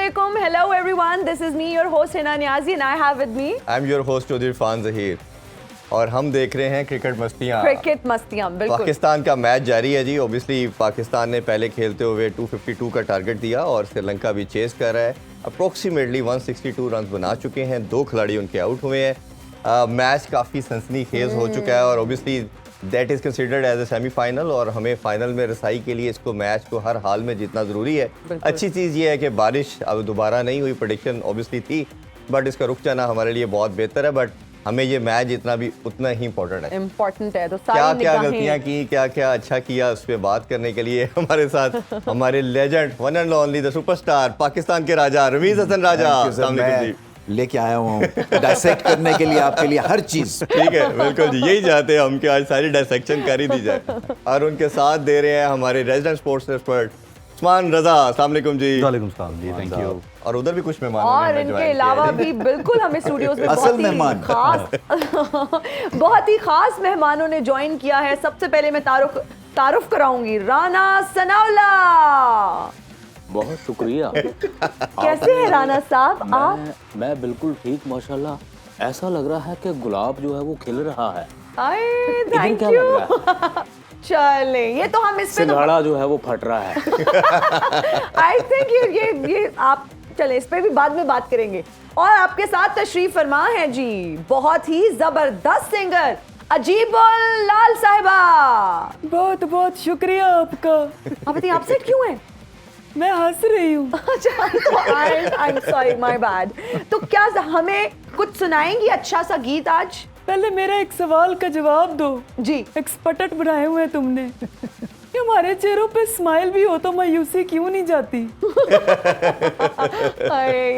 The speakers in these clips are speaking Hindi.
Assalamualaikum. Hello everyone. This is me, your host Hina Niazi, and I have with me. I'm your host Chaudhary Irfan Zaheer और हम देख रहे हैं क्रिकेट मस्तियाँ। क्रिकेट मस्तियाँ बिल्कुल। पाकिस्तान का मैच जारी है जी। ऑब्वियसली पाकिस्तान ने पहले खेलते हुए 252 का टारगेट दिया और श्रीलंका भी चेस कर रहा है। अप्रोक्सीमेटली 162 रन बना चुके हैं, 2 खिलाड़ी उनके आउट हुए हैं। मैच काफ़ी सनसनीखेज हो चुका है और obviously that is considered as a semifinal और हमें फाइनल में रसाई के लिए इसको मैच को हर हाल में जीतना ज़रूरी है। अच्छी चीज़ ये है कि बारिश अब दोबारा नहीं हुई, प्रेडिक्शन ऑब्वियसली थी, बट इसका रुक जाना हमारे लिए बहुत बेहतर है। बट हमें ये मैच जितना भी उतना ही इम्पोर्टेंट है। इम्पोर्टेंट है तो क्या क्या गलतियां की, क्या क्या अच्छा किया, उस पर बात करने के लिए हमारे साथ हमारे legend one and only the superstar Pakistan के राजा रमीज हसन राजा लेके आया हूँ डायसेक्ट करने के लिए, आपके लिए हर चीज। ठीक है, बिल्कुल जी, यही चाहते हैं हम कि आज सारी डायसेक्शन कर ही दी जाए। और उनके साथ दे रहे हैं हमारे रेजिडेंट स्पोर्ट्स एक्सपर्ट उस्मान रजा। अस्सलाम वालेकुम जी। वालेकुम सलाम जी, थैंक यू। और उधर भी कुछ मेहमान और इनके अलावा भी बिल्कुल हमें स्टूडियोज में असल मेहमान खास बहुत ही खास मेहमानों ने ज्वाइन किया है। सबसे पहले मैं तारुफ कराऊंगी राना सनाउल्ला। बहुत शुक्रिया। कैसे हैं राना साहब आप? मैं बिल्कुल ठीक माशाल्लाह। ऐसा लग रहा है कि गुलाब जो है वो खिल रहा है। थैंक क्या यू। लग रहा है? चले ये तो हम इस पे सिंघाड़ा जो है वो फट रहा है। आई थिंक ये आप चले इस पे भी बाद में बात करेंगे। और आपके साथ तशरीफ फरमा है जी बहुत ही जबरदस्त सिंगर अजीबुल लाल साहिबा। बहुत बहुत शुक्रिया आपका। आप बताइए आप सेट क्यों हैं? मैं हंस रही हूँ। अच्छा तो I am sorry my bad. तो क्या हमें कुछ सुनाएंगी अच्छा सा गीत आज? पहले मेरा एक सवाल का जवाब दो जी। एक्सपर्ट बनाए हुए हैं तुमने कि हमारे चेहरों पे स्माइल भी हो तो मायूसी क्यों नहीं जाती?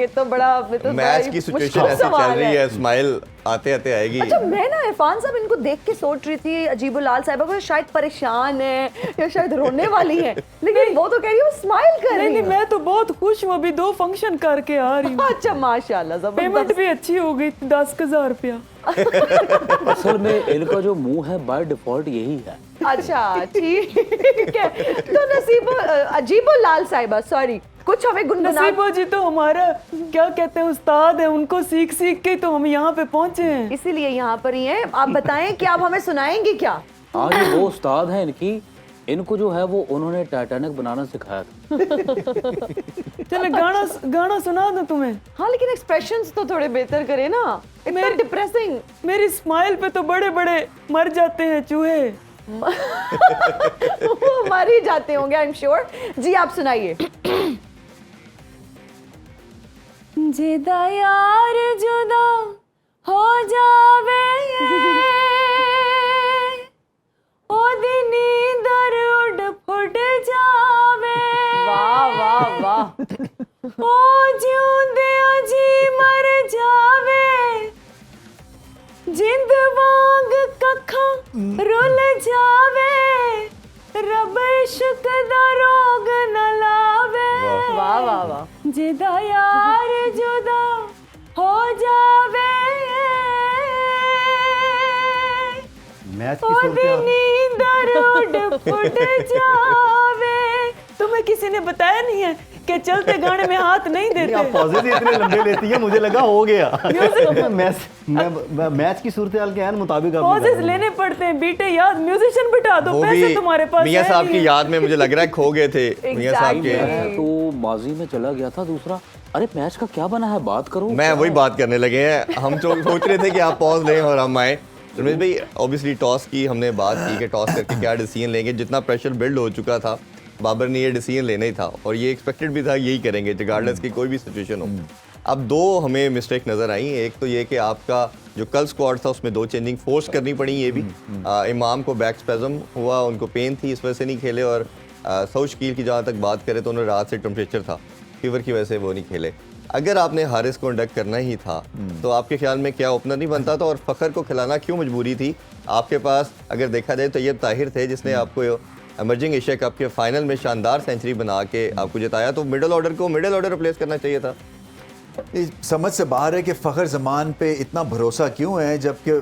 ये तो बड़ा मैच की सिचुएशन ऐसी चल रही है, स्माइल आते आते आएगी। अच्छा मैं ना इरफान साहब इनको देख के सोच रही थी अजीबुल लाल साहिबा को शायद परेशान है या शायद रोने वाली है, लेकिन वो तो कह रही है वो स्माइल कर रही है। नहीं, मैं तो बहुत खुश हूँ, अभी 2 फंक्शन करके आ रही हूँ। अच्छा माशाल्लाह जबरदस्त। पेमेंट भी अच्छी हो गई, 10,000 रुपया। असल में इनका जो मुंह है बाय डिफॉल्ट यही है। अच्छा ठीक है। तो अजीबुल लाल साहिबा सॉरी कुछ हमें गुनगुना। नसीबो जी तो हमारा क्या कहते हैं उस्ताद है, उनको सीख सीख के तो हम यहाँ पे पहुँचे हैं, इसीलिए यहाँ पर ही हैं। आप बताएं कि आप हमें सुनाएंगे क्या? हाँ ये वो उस्ताद है इनको जो है वो उन्होंने टाइटैनिक बनाना सिखाया था। चले गाना सुना दो तुम्हें। हाँ लेकिन एक्सप्रेशंस तो थोड़े बेहतर करे ना, इतना डिप्रेसिंग। मेरी स्माइल पे तो बड़े बड़े मर जाते हैं चूहे। वो मर ही जाते होंगे आई एम श्योर। जी आप सुनाइए। जिदा यार जुदा हो जावे ओ दिन नींदर उड़ फुट जावे। वाह वाह वाह। ओ जिउंदे जी मर जावे जिंद वांग कखा रुल जावे रब इश्क दा रोग न लावे। वाह वाह वाह। जिदा यार जुदा हो जावे मैच की सूरत नींदर उड़ फुट जावे। तुम्हें किसी ने बताया नहीं है कि चलते गाने में हाथ नहीं देते? आप पॉजेज इतने लंबे लेती हैं, मुझे लगा हो गया। मैच की सूरत हाल के एन मुताबिक पॉजेज लेने पड़ते हैं बेटे, याद म्यूजिशियन बिठा दो, पैसे तुम्हारे पास मियां साहब की याद में मुझे लग रहा है खो गए थे मियां साहब के। तो माजी में चला गया था। दूसरा अरे मैच का क्या बना है बात करो। मैं वही बात करने लगे हैं, हम सोच रहे थे कि आप पॉज लें और हम आए। रमेश भाई ऑब्वियसली टॉस की हमने बात की कि टॉस करके क्या डिसीजन लेंगे। जितना प्रेशर बिल्ड हो चुका था बाबर ने ये डिसीजन लेना ही था और ये एक्सपेक्टेड भी था यही करेंगे रिगार्डलेस की कोई भी सिचुएशन हो। अब 2 हमें मिस्टेक नज़र आई। एक तो ये कि आपका जो कल स्क्वाड था उसमें 2 चेंजिंग फोर्स करनी पड़ी। ये भी इमाम को बैक स्पेज़म हुआ, उनको पेन थी, इस वजह से नहीं खेले। और सऊद शकील की जहाँ तक बात करें तो उन्हें रात से टेम्परेचर था, फीवर की वजह से वो नहीं खेले। अगर आपने हारिस को इंडक्ट करना ही था तो आपके ख्याल में क्या ओपनर नहीं बनता था? और फ़खर को खिलाना क्यों मजबूरी थी? आपके पास अगर देखा जाए तो तैयब ताहिर थे जिसने आपको इमर्जिंग एशिया कप के फाइनल में शानदार सेंचुरी बना के आपको जिताया। तो मिडिल ऑर्डर रिप्लेस करना चाहिए था। समझ से बाहर है कि फ़खर जमान पे इतना भरोसा क्यों है, जबकि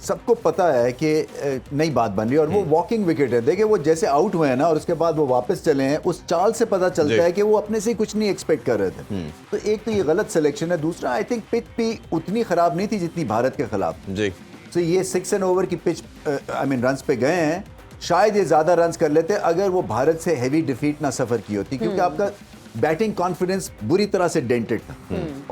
सबको पता है कि नई बात बन रही है और वो वॉकिंग विकेट है। देखिए वो जैसे आउट हुए हैं ना और उसके बाद वो वापस चले हैं, उस चाल से पता चलता है कि वो अपने से कुछ नहीं एक्सपेक्ट कर रहे थे। तो एक तो ये गलत सिलेक्शन है, दूसरा आई थिंक पिच भी उतनी खराब नहीं थी जितनी भारत के खिलाफ। जी तो ये 6 एंड ओवर की पिच आई मीन रन्स पे गए हैं, शायद ये ज्यादा रन्स कर लेते अगर वो भारत से हैवी डिफीट ना सफर की होती, क्योंकि आपका बैटिंग कॉन्फिडेंस बुरी तरह से डेंटेड था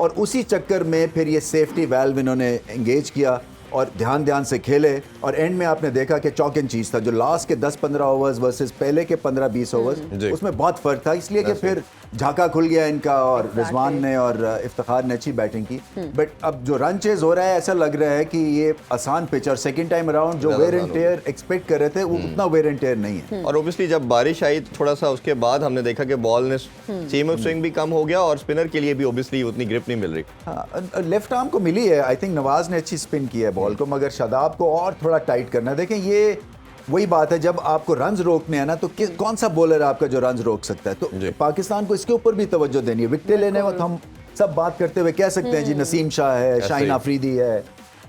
और उसी चक्कर में फिर ये सेफ्टी वैल्व इन्होंने एंगेज किया और ध्यान से खेले और एंड में आपने देखा कि चौक एंड चीज था, जो लास्ट के 10-15 ओवर्स वर्सेस पहले के 15-20 ओवर्स, उसमें बहुत फर्क था, इसलिए कि फिर झाका खुल गया इनका और रिजवान ने और इफ्तिखार ने अच्छी बैटिंग की। बट अब जो रन चेज हो रहा है ऐसा लग रहा है कि ये आसान पिच और सेकंड टाइम अराउंड जो वेयर एंड टेयर एक्सपेक्ट कर रहे थे वो उतना वेयर एंड टेयर नहीं है। और ओबियसली जब बारिश आई थोड़ा सा उसके बाद हमने देखा कि बॉल ने सीम ऑफ स्विंग भी कम हो गया और स्पिनर के लिए भी ओबियसली उतनी ग्रिप नहीं मिल रही। हाँ, लेफ्ट आर्म को मिली है, आई थिंक नवाज ने अच्छी स्पिन की है बॉल को, मगर शादाब को और थोड़ा टाइट करना है। देखें ये वही बात है, जब आपको रन्स रोकने हैं ना तो कौन सा बॉलर है आपका जो रन्स रोक सकता है। तो पाकिस्तान को इसके ऊपर भी तवज्जो देनी है। विकेट लेने वक्त हम सब बात करते हुए कह सकते हैं जी नसीम शाह है, शाहीन आफरीदी है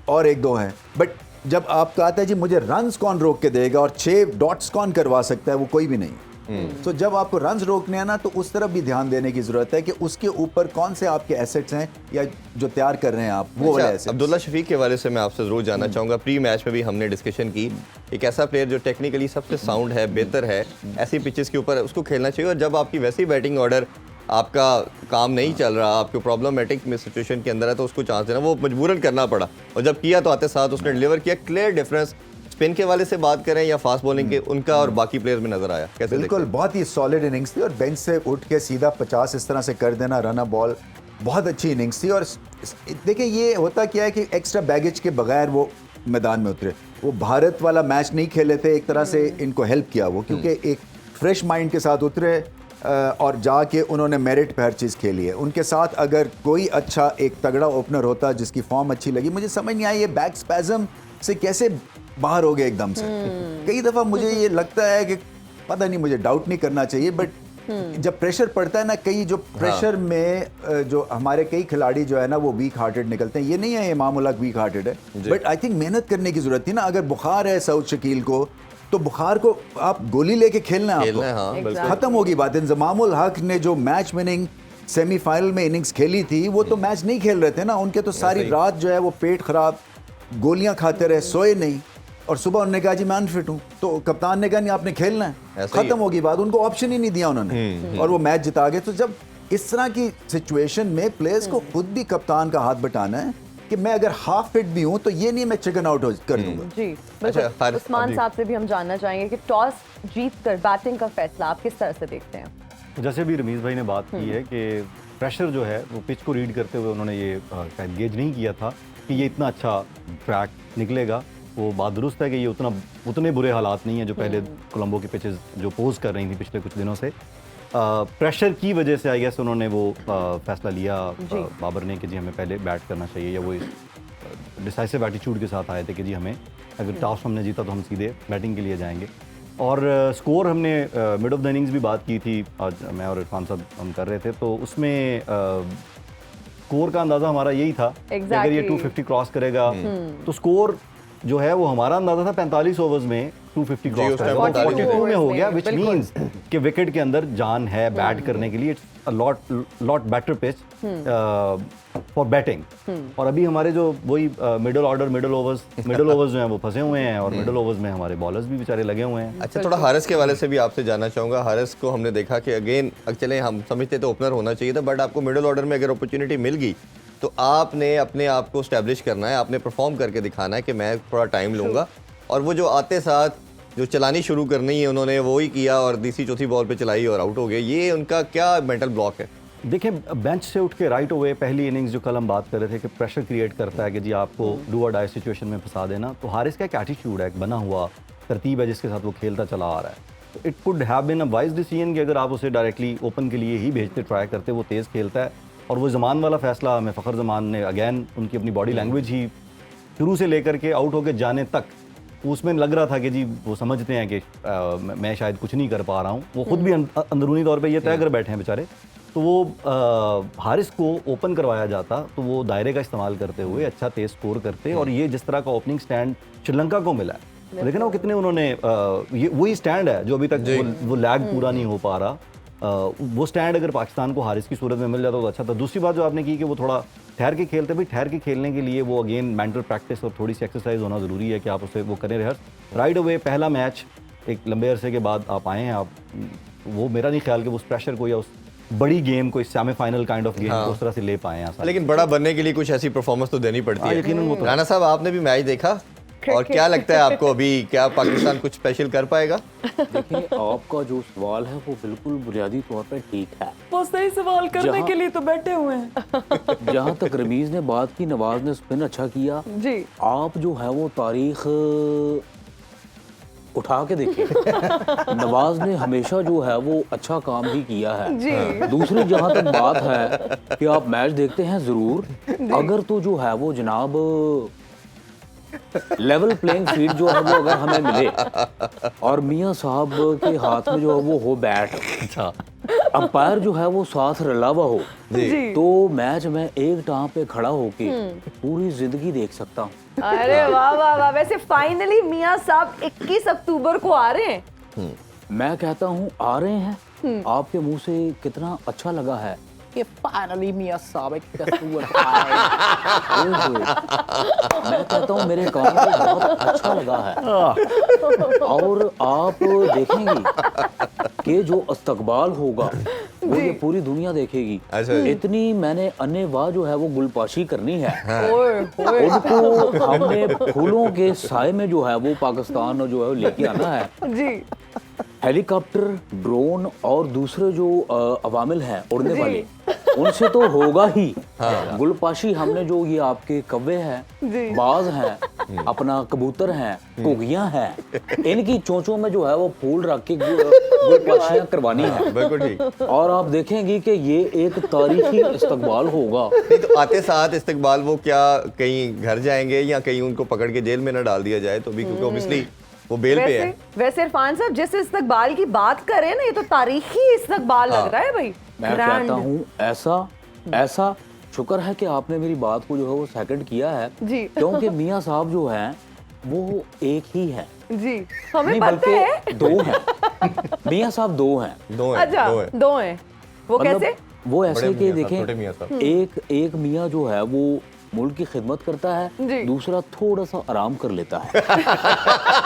और एक दो हैं, बट जब आप कहते हैं जी मुझे रन्स कौन रोक के देगा और 6 डॉट्स कौन करवा सकता है, वो कोई भी नहीं। तो जब आपको रन्स रोकने हैं ना तो उस तरफ भी ध्यान देने की जरूरत है कि उसके ऊपर कौन से आपके एसेट्स हैं या जो तैयार कर रहे हैं आप, वो वाले एसेट्स। अब्दुल्ला शफीक के वाले से मैं आपसे जरूर जानना चाहूँगा, प्री मैच में भी हमने डिस्कशन की, एक ऐसा प्लेयर जो टेक्निकली सबसे साउंड है, बेहतर है, ऐसी पिचेस के ऊपर उसको खेलना चाहिए और जब आपकी वैसी बैटिंग ऑर्डर आपका काम नहीं चल रहा, आपको प्रॉब्लमेटिक में सिचुएशन के अंदर है तो उसको चांस देना, वो मजबूरन करना पड़ा और जब किया तो आते साथ उसने डिलीवर किया। क्लियर डिफरेंस स्पिन के वाले से बात करें या फास्ट बॉलिंग के, उनका और बाकी प्लेयर्स में नजर आया कैसे? बिल्कुल बहुत ही सॉलिड इनिंग्स थी और बेंच से उठ के सीधा 50 इस तरह से कर देना रन बॉल, बहुत अच्छी इनिंग्स थी। और देखिए ये होता क्या है कि एक्स्ट्रा बैगेज के बगैर वो मैदान में उतरे, वो भारत वाला मैच नहीं खेले थे, एक तरह से इनको हेल्प किया वो, क्योंकि एक फ्रेश माइंड के साथ उतरे और जाके उन्होंने मेरिट पे हर चीज़ खेली है। उनके साथ अगर कोई अच्छा एक तगड़ा ओपनर होता जिसकी फॉर्म अच्छी लगी, मुझे समझ नहीं आई ये बैक स्पैज़म से कैसे बाहर हो गए एकदम से। कई दफ़ा मुझे ये लगता है कि पता नहीं, मुझे डाउट नहीं करना चाहिए, बट जब प्रेशर पड़ता है ना, कई जो प्रेशर में जो हमारे कई खिलाड़ी जो है ना वो वीक हार्टेड निकलते हैं। ये नहीं है इमाम उल हक वीक हार्टेड है, बट आई थिंक मेहनत करने की जरूरत थी ना। अगर बुखार है सऊद शकील को तो बुखार को आप गोली लेके खेलना है आपको, खत्म होगी बात। इंजमाम उल हक ने जो मैच विनिंग सेमीफाइनल में इनिंग्स खेली थी वो तो मैच नहीं खेल रहे थे ना, उनके तो सारी रात जो है वो पेट खराब, गोलियां खाते रहे, सोए नहीं और सुबह उन्होंने कहा जी मैं अनफिट हूँ, तो कप्तान ने कहा नहीं आपने खेलना है, खत्म होगी बात। उनको ऑप्शन ही नहीं दिया उन्होंने और वो मैच जिता गए। तो जब इस तरह की सिचुएशन में प्लेयर्स को खुद भी कप्तान का हाथ बटाना है कि मैं अगर हाफ फिट भी हूं तो ये नहीं मैं चिकन आउट कर दूंगा। जी बिल्कुल। उस्मान साहब से भी हम जानना चाहेंगे कि टॉस जीत कर बैटिंग का फैसला आप किस तरह से देखते हैं? जैसे भी रमीज भाई ने बात की है कि प्रेशर जो है वो पिच को रीड करते हुए उन्होंने ये शायद गेज नहीं किया था कि ये इतना अच्छा ट्रैक निकलेगा। वो बात दुरुस्त है कि ये उतने बुरे हालात नहीं है जो पहले कोलंबो की पिचेस जो पोज कर रही थी पिछले कुछ दिनों से। प्रेशर की वजह से आई गेस उन्होंने वो फैसला लिया बाबर ने कि जी हमें पहले बैट करना चाहिए, या वो डिसाइसिव एटीट्यूड के साथ आए थे कि जी हमें अगर टॉस हमने जीता तो हम सीधे बैटिंग के लिए जाएंगे। और स्कोर हमने मिड ऑफ द इनिंग्स भी बात की थी, आज मैं और इरफान साहब हम कर रहे थे, तो उसमें स्कोर का अंदाज़ा हमारा यही था कि अगर ये 250 क्रॉस करेगा तो स्कोर जो है वो हमारा अंदाजा था 45 ओवर्स में 250 क्रॉस करेगा, 42 में हो गया, विच मींस कि विकेट के अंदर जान है बैट करने के लिए। It's a lot better pitch for batting. और अभी हमारे जो वही मिडिल ओवर्स जो हैं वो फंसे हुए हैं और मिडिल ओवर्स में हमारे बॉलर्स भी बेचारे लगे हुए हैं। अच्छा, थोड़ा हारिस के वाले से भी आपसे जानना चाहूँगा। हारिस को हमने देखा कि अगेन चले हम समझते तो ओपनर होना चाहिए था, बट आपको मिडिल ऑर्डर में अगर अपॉर्चुनिटी मिल गई तो आपने अपने आप को स्टैब्लिश करना है, आपने परफॉर्म करके दिखाना है कि मैं थोड़ा टाइम लूँगा। और वो जो आते साथ जो चलानी शुरू करनी है उन्होंने वो ही किया और तीसरी चौथी बॉल पे चलाई और आउट हो गए। ये उनका क्या मेंटल ब्लॉक है? देखिए, बेंच से उठ के राइट अवे पहली इनिंग्स जो कल हम बात कर रहे थे कि प्रेशर क्रिएट करता है कि जी आपको डू और डाई सिचुएशन में फंसा देना, तो हारिस का एक एटीट्यूड है, एक बना हुआ तरतीब है जिसके साथ वो खेलता चला आ रहा है। तो it could have been a wise decision कि अगर आप उसे डायरेक्टली ओपन के लिए ही भेजते, ट्राई करते, वो तेज़ खेलता है। और वो ज़मान वाला फैसला हमें फ़खर ज़मान ने अगैन उनकी अपनी बॉडी लैंग्वेज ही शुरू से लेकर के आउट होकर जाने तक उसमें लग रहा था कि जी वो समझते हैं कि मैं शायद कुछ नहीं कर पा रहा हूँ। वो खुद भी अंदरूनी तौर पे ये तय कर बैठे हैं बेचारे तो वो हारिस को ओपन करवाया जाता तो वो दायरे का इस्तेमाल करते हुए अच्छा तेज स्कोर करते, और ये जिस तरह का ओपनिंग स्टैंड श्रीलंका को मिला है, लेकिन वो कितने उन्होंने ये वही स्टैंड है जो अभी तक वो लैग पूरा नहीं हो पा रहा। वो स्टैंड अगर पाकिस्तान को हारिस की सूरत में मिल जाता तो अच्छा था। दूसरी बात जो आपने की कि वो थोड़ा ठहर के खेलते, भाई ठहर के खेलने के लिए वो अगेन मेंटल प्रैक्टिस और थोड़ी सी एक्सरसाइज होना ज़रूरी है कि आप उसे वो करें रिहर्स। राइट अवे पहला मैच एक लंबे अरसे के बाद आप आए हैं, आप वो मेरा नहीं ख्याल कि उस प्रेशर को या उस बड़ी गेम को, इस सेमीफाइनल काइंड ऑफ गेम को उस तरह से ले पाए हैं। लेकिन बड़ा बनने के लिए कुछ ऐसी परफॉर्मेंस तो देनी पड़ती है। यकीनन वो तो राना साहब, आपने भी मैच देखा और क्या लगता है आपको, अभी क्या पाकिस्तान कुछ स्पेशल कर पाएगा? देखिए, आपका जो सवाल है वो बिल्कुल बुनियादी तौर पे ठीक है। वो सही सवाल करने के लिए तो बैठे हुए हैं। जहाँ तक रमीज ने बात की, नवाज ने स्पिन अच्छा किया जी। आप जो है वो तारीख उठा के देखिए। नवाज ने हमेशा जो है वो अच्छा काम ही किया है। जी। दूसरी जहाँ तक बात है कि आप मैच देखते हैं जरूर, अगर तो जो है वो जनाब लेवल प्लेइंग फील्ड जो है वो अगर हमें मिले और मियां साहब के हाथ में जो है वो हो बैट, अच्छा, अंपायर जो है वो साथ रला हुआ हो, जी। तो मैच में एक टांग पे खड़ा होके पूरी जिंदगी देख सकता हूँ। अरे वाह वाह वाह। वैसे फाइनली मियां साहब 21 अक्टूबर को आ रहे हैं। मैं कहता हूँ आ रहे हैं। आपके मुंह से कितना अच्छा लगा है कि फाइनली मियां साहब 21 अक्टूबर आए। मैं कहता हूँ मेरे कान को बहुत अच्छा लगा है। और आप देखेंगे कि जो इस्तकबाल होगा वो ये पूरी दुनिया देखेगी। अच्छा जी। इतनी मैंने अन्नेवाह जो है वो गुलपाशी करनी है। ओए ओए। उनको हमने फूलों के साए में जो है वो पाकिस्तान जो है वो लेके आना है। जी। हेलीकॉप्टर, ड्रोन और दूसरे जो अवामिल हैं उड़ने वाले, उनसे तो होगा ही। गुलपाशी हमने जो ये आपके कव्वे हैं, बाज हैं, अपना कबूतर हैं, घुगियां हैं, इनकी चोंचों में जो है वो फूल रख के गुलपाशियां करवानी है। बिल्कुल ठीक। और आप देखेंगे कि ये एक तारीखी इस्तकबाल होगा। नहीं तो आते साथ इस्तकबाल वो क्या कहीं घर जाएंगे या कहीं उनको पकड़ के जेल में ना डाल दिया जाए तो भी, क्योंकि ऑब्वियसली वो बेल पे है। वैसे इरफान साहब जिस इस्तकबाल की बात करें ना, ये तो तारीखी इस्तकबाल लग रहा है भाई। मैं कहता हूँ ऐसा शुक्र है कि आपने मेरी बात को जो है वो सेकंड किया है जी। क्योंकि मियां साहब जो हैं वो एक ही हैं। जी, हमें नहीं, पता है। बल्कि दो हैं। मियां साहब दो हैं। अच्छा, दो हैं। वो मतलब कैसे? वो ऐसे कि छोटे मियां देखें, साहब। एक मियां जो है वो मुल्क की खिदमत करता है, जी। दूसरा थोड़ा सा आराम कर लेता है।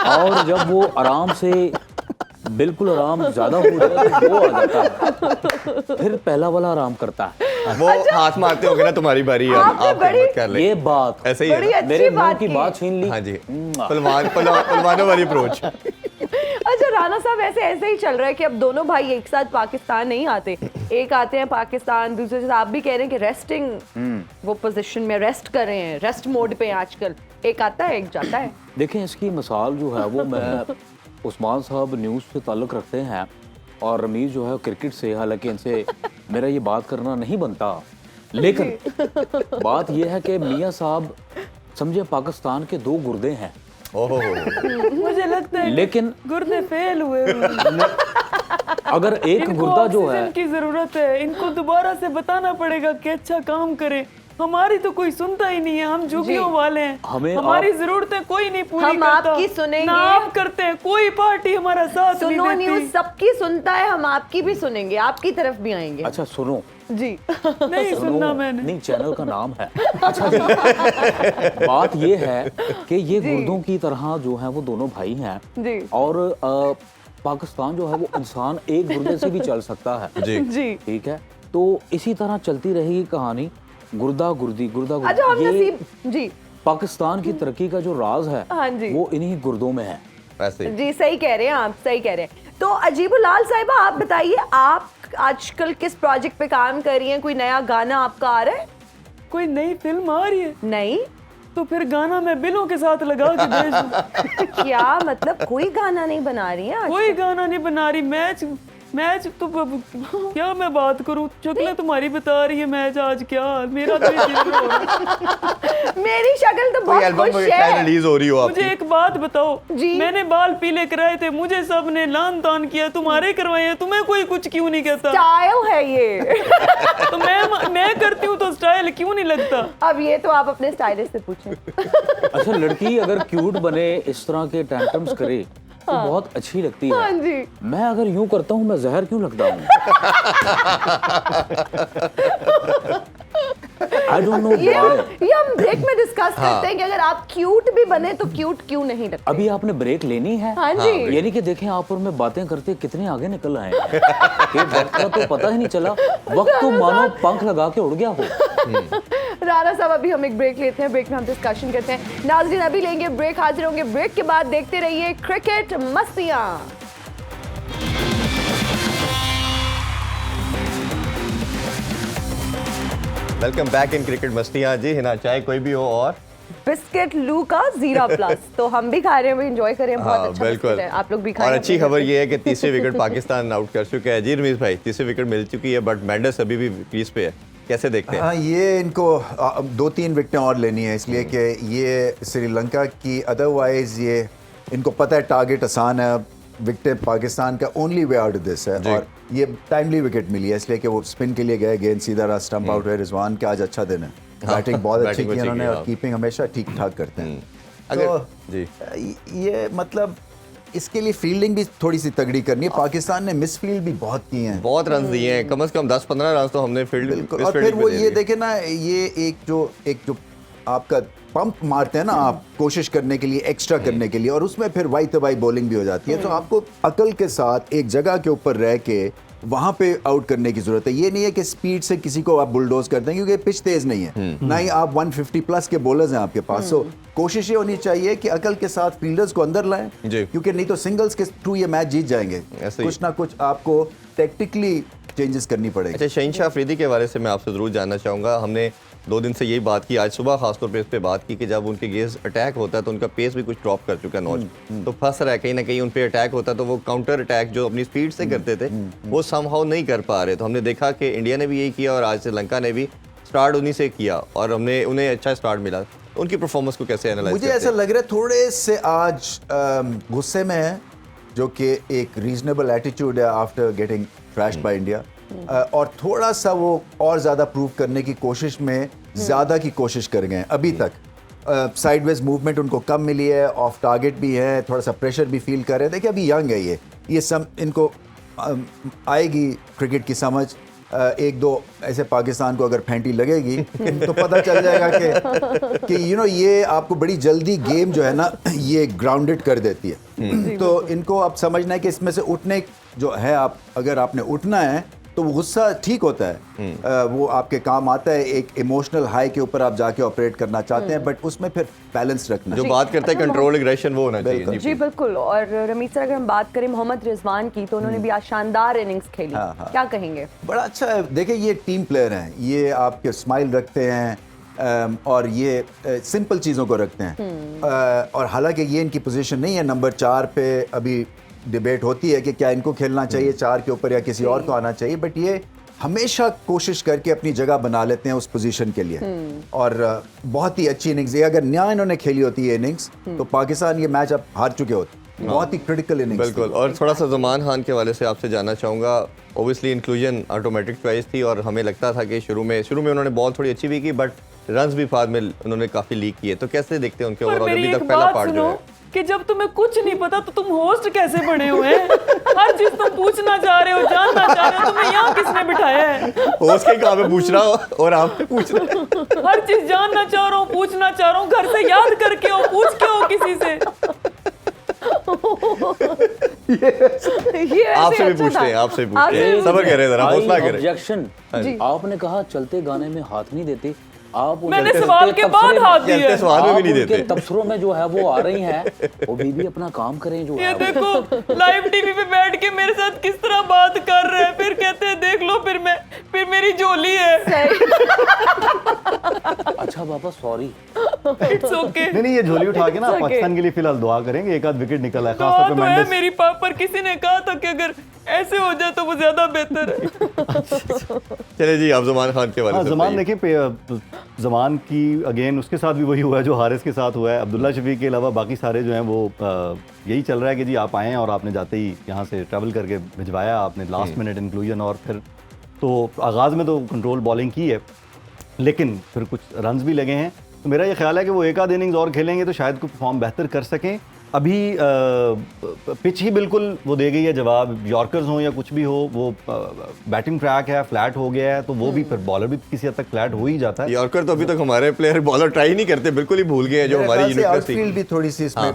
और जब वो आराम से बिल्कुल आराम ज्यादा हो जाए तो वो आ जाता है, फिर पहला वाला आराम करता है। वो हाथ मारते होंगे ना, तुम्हारी बारी है, आपने आप बड़ी- हिम्मत कर ले। ये बात ऐसे ही है बड़ी ना? अच्छी मेरे मुंह बात की की। बात छीन ली। हाँ जी, पहलवानों वाली अप्रोच। अच्छा राना साहब, ऐसे ही चल रहा है कि अब दोनों भाई एक साथ पाकिस्तान नहीं आते, एक आते हैं पाकिस्तान, दूसरे से आप भी कह रहे हैं कि रेस्टिंग वो पोजीशन में रेस्ट कर रहे हैं, रेस्ट मोड पे हैं आजकल। एक आता है एक जाता है। देखें, इसकी मिसाल जो है वो मैं उस्मान साहब न्यूज़ से ताल्लुक़ रखते हैं और रमीज़ जो है क्रिकेट से, हालांकि इनसे मेरा ये बात करना नहीं बनता, लेकिन बात ये है कि मियां साहब समझे पाकिस्तान के दो गुर्दे हैं। ओहो, मुझे लगता है लेकिन गुर्दे फेल हुए अगर एक इनको गुर्दा जो है, ऑक्सीजन की जरूरत है, इनको दोबारा से बताना पड़ेगा कि अच्छा काम करे। हमारी तो कोई सुनता ही नहीं है, हम झुग्गियों वाले हैं, हमें हमारी जरूरतें कोई नहीं पूरी हम करता। आपकी सुनेंगे। ना आप करते हैं, कोई पार्टी हमारा साथ सुनो नहीं न्यूज़ देती। सबकी सुनता है, हम आपकी भी सुनेंगे, आपकी तरफ भी आएंगे। अच्छा सुनो, जी। नहीं सुनना मैंने। नहीं, चैनल का नाम है। अच्छा जी, बात ये है कि ये गुर्दों की तरह जो है वो दोनों भाई हैं जी। और पाकिस्तान जो है वो इंसान एक गुर्दे से भी चल सकता है। जी जी। ठीक है, तो इसी तरह चलती रहेगी कहानी, गुर्दा गुर्दी अच्छा हम ये नसीब जी। पाकिस्तान की तरक्की का जो राज है हाँ जी। वो इन्हीं गुर्दों में है। ऐसे ही। जी सही कह रहे हैं आप, सही कह रहे हैं। तो अजीबुल्लाल साहिबा, आप बताइए, आप आजकल किस प्रोजेक्ट पे काम कर रही हैं? कोई नया गाना आपका आ रहा है? कोई नई फिल्म आ रही है नहीं। तो फिर गाना मैं बिलों के साथ लगा के भेज दूं। क्या मतलब कोई गाना नहीं बना रही है? कोई गाना नहीं बना रही। मैच मैच तो क्या मैं बात करूं, शक्ल तुम्हारी बता रही है मैच आज क्या, मेरा तो ये दिल रो रहा है। मेरी शक्ल तो कोई बहुत एल्बम खुश शायद है। रिलीज हो रही हो मुझे आपकी। एक बात बताओ, जी। मैंने बाल पीले कराए थे, मुझे सबने लान तान किया, तुम्हारे करवाए हैं, तुम्हें कोई कुछ क्यों नहीं कहता? स्टाइल है ये। तो मैं करती हूँ तो स्टाइल क्यों नहीं लगता? अब ये तो आप अपने स्टाइलिस्ट से पूछें। अच्छा, लड़की अगर क्यूट बने, इस तरह के टैंट्रम्स करे तो बहुत अच्छी लगती हाँ है। जी। मैं अगर यूं करता हूँ, मैं जहर क्यों लगता हूँ? आई डोंट नो ये व्हाई। हम ब्रेक में डिस्कस करते हैं कि अगर आप क्यूट भी बने तो क्यूट क्यों नहीं लगते। अभी आपने ब्रेक लेनी है? हाँ जी। यानी कि देखें, आप और मैं बातें करते कितने आगे निकल आए हैं कि वक्त का तो पता ही नहीं चला, वक्त तो मानो पंख लगा के उड़ गया हो। राणा साहब, अभी हम एक ब्रेक लेते हैं, ब्रेक में हम डिस्कशन करते हैं। नाज़रीन, अभी लेंगे ब्रेक, हाजिर होंगे ब्रेक के बाद। देखते रहिए क्रिकेट मस्तियां। वेलकम बैक इन क्रिकेट मस्तियां। जी हिना, चाहे कोई भी हो और बिस्किट लू का जीरा प्लस तो हम भी खा रहे हैं, इंजॉय कर रहे हैं। बहुत हाँ, अच्छा बिल्कुल। बिस्किट है, आप लोग भी खाएं। और अच्छी खबर ये है कि तीसरी विकेट पाकिस्तान आउट कर चुका है। जी रमीज भाई, तीसरी विकेट मिल चुकी है, बट मेंडिस अभी भी क्रीज पे है, कैसे देखते हैं? हाँ, ये इनको 2-3 विकेटें और लेनी है, इसलिए कि ये श्रीलंका की, अदरवाइज ये इनको पता है टारगेट आसान है, विकेट पाकिस्तान का only way out of this है। और ये टाइमली विकेट मिली है, इसलिए कि वो स्पिन के लिए गए, गेंद सीधा रहा, स्टंप आउट है। रिजवान का आज अच्छा दिन है, बैटिंग बहुत अच्छी की उन्होंने और कीपिंग हमेशा ठीक ठाक करते हैं। अगर तो जी ये मतलब इसके लिए फील्डिंग भी थोड़ी सी तगड़ी करनी है। पाकिस्तान ने मिस फील्ड भी बहुत किए हैं, बहुत रन दिए हैं, कम से कम 10-15 रन तो हमने फील्ड। बिल्कुल। और फिर वो ये देखे ना, ये एक जो आपका पंप मारते हैं ना आप, कोशिश करने के लिए, एक्स्ट्रा करने के लिए, और उसमें फिर वाई तबाई बॉलिंग भी हो जाती है। तो आपको अकल के साथ एक जगह के ऊपर रह के वहां पे आउट करने की जरूरत है। ये नहीं है कि स्पीड से किसी को आप बुलडोज करते हैं, क्योंकि पिच तेज नहीं है, ना ही आप 150 प्लस के बॉलर्स हैं आपके पास। सो कोशिश ये होनी चाहिए कि अकल के साथ फील्डर्स को अंदर लाएं, क्योंकि नहीं तो सिंगल्स के थ्रू ये मैच जीत जाएंगे। कुछ ना कुछ आपको टैक्टिकली चेंजेस करनी पड़ेगी। अच्छा, शहीनशाह अफरीदी के बारे से मैं आपसे जरूर जानना चाहूंगा। हमने 2 दिन से यही बात की, आज सुबह खासतौर पे इस पे बात की कि जब उनके गेज अटैक होता है तो उनका पेस भी कुछ ड्रॉप कर चुका है, नॉच तो फंस रहा है कहीं ना कहीं। उन पे अटैक होता है तो वो काउंटर अटैक जो अपनी स्पीड से करते थे वो समहाउ नहीं कर पा रहे। तो हमने देखा कि इंडिया ने भी यही किया और आज श्रीलंका ने भी स्टार्ट उन्हीं से किया और हमने उन्हें अच्छा स्टार्ट मिला। उनकी परफॉर्मेंस को कैसे एनालाइज मुझे ऐसा लग रहा है थोड़े से आज गुस्से में है, जो कि एक रीजनेबल एटीट्यूड है after getting thrashed by India, और थोड़ा सा वो और ज़्यादा प्रूव करने की कोशिश में ज़्यादा की कोशिश कर गए हैं अभी तक। साइडवेज मूवमेंट उनको कम मिली है, ऑफ टारगेट भी है, थोड़ा सा प्रेशर भी फील कर रहे हैं। देखिए अभी यंग है ये सब इनको आएगी क्रिकेट की समझ। 1-2 ऐसे पाकिस्तान को अगर फेंटी लगेगी तो पता चल जाएगा कि ये आपको बड़ी जल्दी गेम जो है ना ये ग्राउंडेड कर देती है। तो इनको आप समझना है कि इसमें से उठने जो है, आप अगर आपने उठना है तो वो गुस्सा ठीक होता है, वो आपके काम आता है। एक इमोशनल हाई के ऊपर आप जाके ऑपरेट करना चाहते हैं, बट उसमें फिर बैलेंस रखना जो बात करता है कंट्रोल एग्रेशन वो होना चाहिए। जी बिल्कुल। और रमीज सर, अगर हम बात करें मोहम्मद रिजवान की, तो उन्होंने भी आज शानदार इनिंग्स खेली। क्या कहेंगे? बड़ा अच्छा है। देखिए ये टीम प्लेयर हैं, ये आपके स्माइल रखते हैं और ये सिंपल चीज़ों को रखते हैं। और हालांकि ये इनकी पोजीशन नहीं है। नंबर 4 पे अभी डिबेट होती है कि क्या इनको खेलना चाहिए 4 के ऊपर या किसी और को आना चाहिए, बट ये हमेशा कोशिश करके अपनी जगह बना लेते हैं उस पोजीशन के लिए। और बहुत ही अच्छी इनिंग्स है। अगर न्याय इन्होंने खेली होती है इनिंग्स तो पाकिस्तान ये मैच अब हार चुके होते। बहुत ही क्रिटिकल इनिंग्स। बिल्कुल। और थोड़ा सा ज़मान खान के हवाले से आपसे जानना चाहूँगा। ओबियसली इंक्लूजन ऑटोमेटिक चॉइस थी और हमें लगता था कि शुरू में उन्होंने बॉल थोड़ी अच्छी भी की, बट रन्स भी बाद में उन्होंने काफ़ी लीक किए। तो कैसे देखते हैं उनके ओवरऑल अभी तक पहला पार्ट जो है कि जब तुम्हें कुछ नहीं पता तो तुम होस्ट कैसे बने हुए हैं? हर चीज तुम पूछना चाह रहे हो, जानना चाह रहे हो, तुम्हें यहाँ किसने बिठाया है? होस्ट के काम में पूछ रहा हो और आप पूछ रहे हो। हर चीज जानना चाह रहा हूँ, पूछना चाह रहा हूँ, घर से याद करके हो, पूछ के हो किसी से। ये आपसे भी पूछते हैं, आपसे भी पूछते हैं, सबर करें जरा, हौसला करें। ऑब्जेक्शन। आपने कहा चलते गाने में हाथ नहीं देते, आप मैंने सवाल के बाद हाथ दिया। सवाल में भी नहीं देते। तबसरों में जो है वो आ रही हैं, वो भी अपना काम करें। जो ये देखो लाइव टीवी पे बैठ के मेरे साथ किस तरह बात कर रहे हैं, फिर कहते हैं देख लो, फिर मेरी झोली है। अच्छा बाबा सॉरी, इट्स ओके। नहीं ये झोली उठा के ना okay. पाकिस्तान के लिए फिलहाल दुआ करेंगे, एक आध विकेट निकला है दुआ खासतौर तो पे है मेंडिस। मेरी। पर किसी ने कहा था कि अगर ऐसे हो जाए तो वो ज्यादा बेहतर है। चले जी, आप जमान खान के हाँ, वाले जमान देखिए, जमान की अगेन उसके साथ भी वही हुआ है जो हारिस के साथ हुआ है। अब्दुल्ला शफीक के अलावा बाकी सारे जो हैं वो यही चल रहा है कि जी आप आएँ और आपने जाते ही यहाँ से ट्रैवल करके भिजवाया आपने लास्ट मिनट इंक्लूजन, और फिर तो आगाज़ में तो कंट्रोल बॉलिंग की है, लेकिन फिर कुछ रन्स भी लगे हैं। तो मेरा ये ख्याल है कि वो एक आध इनिंग्स और खेलेंगे तो शायद कोई परफॉर्म बेहतर कर सकें। अभी पिच ही बिल्कुल वो दे गई है जवाब, यॉर्कर्स हो या कुछ भी हो, वो बैटिंग ट्रैक है, फ्लैट हो गया है, तो वो भी फिर बॉलर भी किसी हद तक फ्लैट हो ही जाता है। यॉर्कर तो अभी तक हमारे प्लेयर बॉलर ट्राई नहीं करते, बिल्कुल ही भूल गए हैं जो हमारी यूनिट में थी। आउटफील्ड भी थोड़ी सी इसमें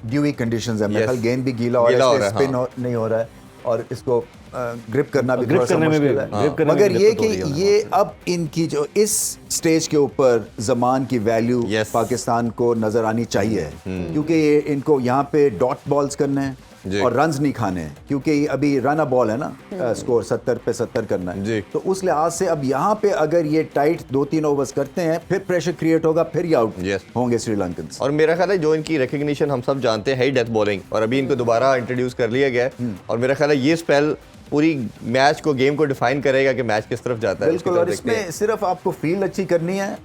ड्यूई कंडीशंस है, मेरे Yes. ख्याल गेंद भी गीला हो गीला रहा हो है, रहा है, स्पिन नहीं हो रहा है, और इसको ग्रिप करना भी ग्रिप थोड़ा सा करने में भी- मुश्किल है। ग्रिप करने में मगर भी ये दिक्कत हो रही है कि ये अब इनकी जो इस स्टेज के ऊपर जमान की वैल्यू Yes. पाकिस्तान को नजर आनी चाहिए, क्योंकि ये इनको यहाँ पे डॉट बॉल्स करने जी। हैं और रन्स नहीं खाने हैं, क्योंकि अभी रन बॉल है ना, स्कोर 70 पे 70 करना है। जी। तो उस लिहाज से अब यहाँ पे अगर ये टाइट 2-3 ओवर्स करते हैं, फिर प्रेशर क्रिएट होगा, फिर ये आउट Yes. होंगे श्रीलंकन। और मेरा ख्याल है जो इनकी रिकग्निशन हम सब जानते हैं डेथ बॉलिंग, और अभी इनको दोबारा इंट्रोड्यूस कर लिया गया है, और मेरा ख्याल है ये स्पेल पूरी मैच को, गेम को डिफाइन करेगा कि मैच किस तरफ जाता है। बिल्कुल, और इसमें सिर्फ आपको फील्ड अच्छी करनी है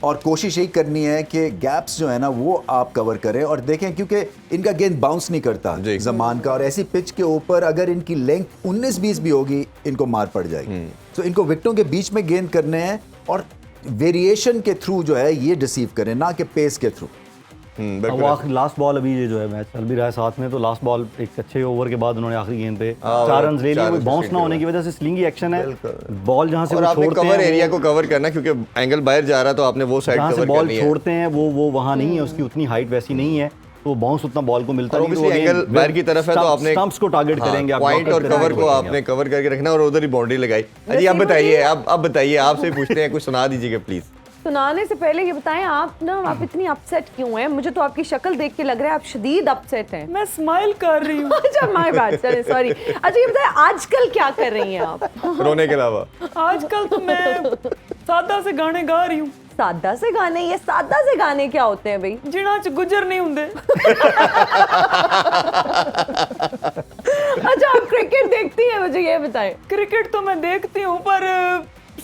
और कोशिश यही करनी है कि गैप्स जो है ना वो आप कवर करें और देखें, क्योंकि इनका गेंद बाउंस नहीं करता जी। जमान का, और ऐसी पिच के ऊपर अगर इनकी लेंथ 19-20 भी होगी इनको मार पड़ जाएगी। तो इनको विकेटों के बीच में गेंद करने हैं और वेरिएशन के थ्रू जो है ये डिसीव करें, ना कि पेस के थ्रू। बिल्कुल। आखिरी लास्ट बॉल अभी ये जो है मैच चल भी रहा है साथ में, तो लास्ट बॉल एक अच्छे ओवर के बाद उन्होंने आखिरी गेंद पे 4 रन ले लिए। 4 वो runs बाउंस ले ना होने लिए। की वजह से स्लिंगी एक्शन है, बॉल जहां से और वो आपने छोड़ते कवर हैं एरिया को कवर करना, क्योंकि एंगल बाहर जा रहा है तो आपने वो साइड जहां से कवर बॉल करनी है। छोड़ते हैं वो वहां नहीं है, उसकी उतनी हाइट वैसी नहीं है, तो बाउंस उतना बॉल को मिलता और नहीं। obviously एंगल बाहर की तरफ है तो आपने स्टंप्स को टारगेट करेंगे आप, पॉइंट और blocker कवर को करेंगे आपने कवर करके रखना और उधर ही बाउंड्री लगाई। अजी आप बताइए, अब बताइए, आपसे पूछते हैं, कुछ सुना दीजिएगा प्लीज। सुनाने से पहले ये बताएं, आप इतनी अपसेट क्यों हैं? मुझे तो आपकी शक्ल देख के लग रहा है आप शदीद अपसेट हैं। मैं स्माइल कर रही हूँ। अच्छा, माय बैड, सॉरी। अच्छा ये बताएं, आजकल क्या कर रही हैं आप? रोने के अलावा आजकल तो मैं सादा से गाने गा रही हूँ। सादा से गाने? ये सादा से गाने क्या होते हैं भाई? जिन्हां च गुजर नहीं होंगे। अच्छा, आप क्रिकेट देखती हैं? मुझे ये बताएं। क्रिकेट तो मैं देखती हूँ पर